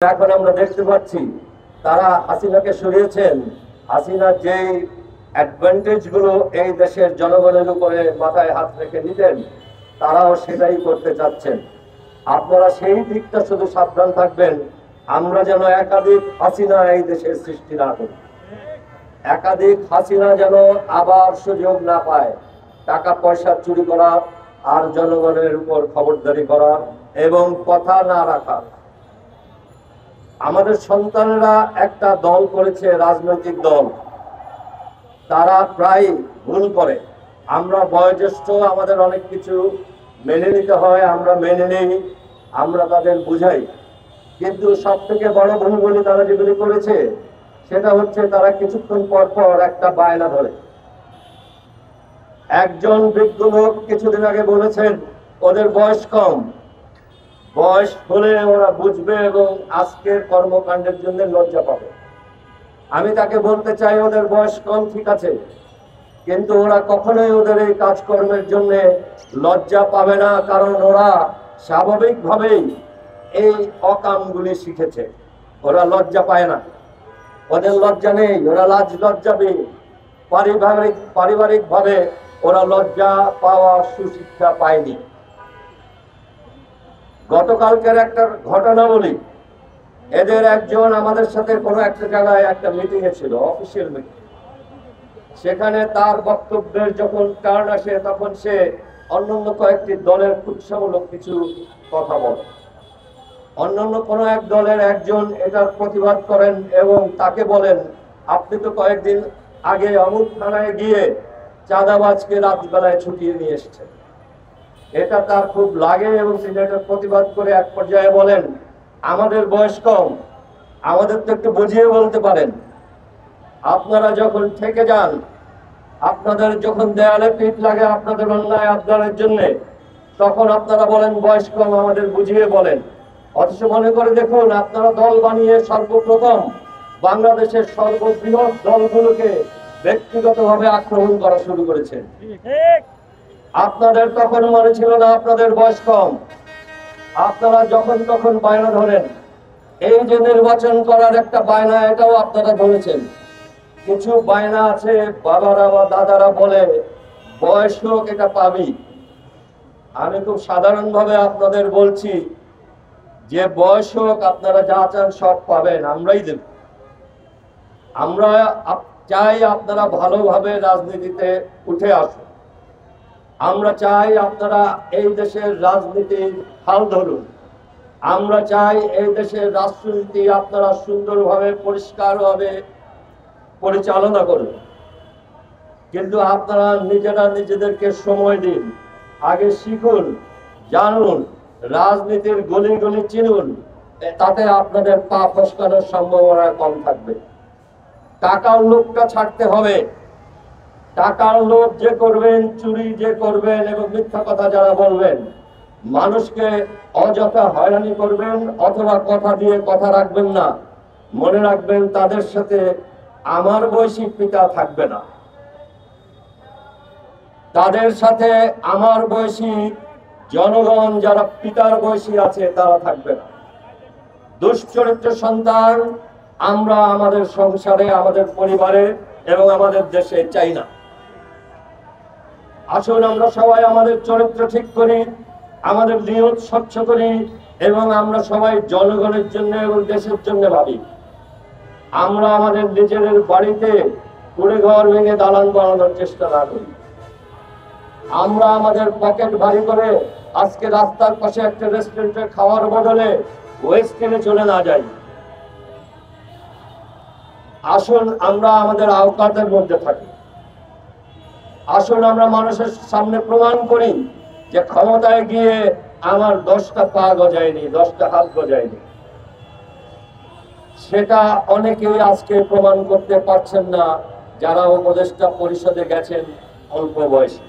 এখন আমরা দেখতে পাচ্ছি তারা হাসিনাকে সরিয়েছেন। হাসিনা যেই অ্যাডভান্টেজ গুলো এই দেশের জনগণের উপরে মাথায় হাত রেখে নিতেন, তারাও সেটাই করতে চাচ্ছেন। আপনারা সেই দিকটা শুধু সাবধান থাকবেন, আমরা যেন একাধিক হাসিনা এই দেশের সৃষ্টি না করি। একাধিক হাসিনা যেন আবার সুযোগ না পায় টাকা পয়সা চুরি করার আর জনগণের উপর খবরদারি করার এবং কথা না রাখার। আমাদের সন্তানেরা একটা দল করেছে, রাজনৈতিক দল, তারা প্রায় ভুল করে। আমরা বয়োজ্যেষ্ঠ, আমাদের অনেক কিছু মেনে নিতে হয়, আমরা মেনে নেই, আমরা তাদের বুঝাই। কিন্তু সব থেকে বড় ভুলগুলি তারা যেগুলি করেছে সেটা হচ্ছে তারা কিছুক্ষণ পর পর একটা বায়না ধরে। একজন বৃদ্ধ লোক কিছুদিন আগে বলেছেন ওদের বয়স কম, বয়স হলে ওরা বুঝবে এবং আজকের কর্মকাণ্ডের জন্য লজ্জা পাবে। আমি তাকে বলতে চাই, ওদের বয়স কম ঠিক আছে, কিন্তু ওরা কখনোই ওদের এই কাজকর্মের জন্য লজ্জা পাবে না, কারণ ওরা স্বাভাবিকভাবেই এই অকামগুলি শিখেছে। ওরা লজ্জা পায় না, ওদের লজ্জা নেই, ওরা লাজ লজ্জা পেয়ে পারিবারিক ভাবে ওরা লজ্জা পাওয়া সুশিক্ষা পায়নি। গতকালকের একটা ঘটনা বলি। এদের একজন আমাদের সাথে কোনো একটা জায়গায় একটা মিটিং এ ছিল, অফিসিয়াল মিটিং। সেখানে তার বক্তব্যের যখন টার্ন আসে তখন সে অন্যান্য কয়েকটি দলের উৎসাহমূলক কিছু কথা বলে। অন্যান্য কোনো এক দলের একজন এটার প্রতিবাদ করেন এবং তাকে বলেন, আপনি তো কয়েকদিন আগে অমুক থানায় গিয়ে চাঁদাবাজকে রাতবেলায় ছুটিয়ে নিয়ে এসেছেন। এটা তার খুব লাগে এবং তিনি এটা প্রতিবাদ করে এক পর্যায়ে বলেন, আমাদের বয়স কম, আমাদের তো একটু বুঝিয়ে বলতে পারেন। আপনারা যখন থেকে যান, আপনাদের যখন দেয়ালে পিঠ লাগে আপনাদের অন্যায় আবদারের জন্য, তখন আপনারা বলেন বয়স কম, আমাদের বুঝিয়ে বলেন। অথচ মনে করে দেখুন, আপনারা দল বানিয়ে সর্বপ্রথম বাংলাদেশের সর্ববৃহৎ দলগুলোকে ব্যক্তিগতভাবে আক্রমণ করা শুরু করেছেন। আপনাদের তখন মনে ছিল না আপনাদের বয়স কম। আপনারা যখন তখন বায়না ধরেন। এই যে নির্বাচন করার একটা বায়না, এটাও আপনারা ধরেছেন। কিছু বায়না আছে, বাবারা বা দাদারা বলে বয়স হোক এটা পাবি। আমি খুব সাধারণভাবে আপনাদের বলছি যে বয়স হোক, আপনারা যা চান সব পাবেন, আমরাই দেব। আমরা চাই আপনারা ভালোভাবে রাজনীতিতে উঠে আসুন। আমরা চাই আপনারা এই দেশের রাজনীতির হাল ধরুন। আমরা চাই এই দেশের রাজনীতি আপনারা সুন্দরভাবে পরিষ্কারভাবে পরিচালনা করুন। কিন্তু আপনারা নিজেরা নিজেদেরকে সময় দিন, আগে শিখুন, জানুন, রাজনীতির গলি গলি চিনুন। তাতে আপনাদের পা ফসকানোর সম্ভাবনা কম থাকবে। টাকার লোভটা ছাড়তে হবে। টাকার লোভ যে করবেন, চুরি যে করবেন এবং মিথ্যা কথা যারা বলবেন, মানুষকে অযথা হয়রানি করবেন অথবা কথা দিয়ে কথা রাখবেন না, মনে রাখবেন তাদের সাথে আমার বয়সী পিতা থাকবে না, তাদের সাথে আমার বয়সী জনগণ যারা পিতার বয়সী আছে তারা থাকবে না। দুশ্চরিত্র সন্তান আমরা আমাদের সংসারে, আমাদের পরিবারে এবং আমাদের দেশে চাই না। আসুন আমরা সবাই আমাদের চরিত্র ঠিক করি, আমাদের নিয়ত স্বচ্ছ করি এবং আমরা সবাই জনগণের জন্য এবং দেশের জন্য ভাবি। আমরা আমাদের নিজেদের বাড়িতে কুড়ে ঘর ভেঙে দালান বানানোর চেষ্টা না করি। আমরা আমাদের পকেট ভারী করে আজকে রাস্তার পাশে একটা রেস্টুরেন্টে খাওয়ার বদলে ওয়েস্ট এন্ডে চলে না যাই। আসুন আমরা আমাদের আওকাতের মধ্যে থাকি। আসুন আমরা মানুষের সামনে প্রমাণ করি যে ক্ষমতায় গিয়ে আমার 10টা পা গজায়নি, 10টা হাত গজায়নি। সেটা অনেকেই আজকে প্রমাণ করতে পারছেন না, যারা উপদেষ্টা পরিষদে গেছেন অল্প বয়সে।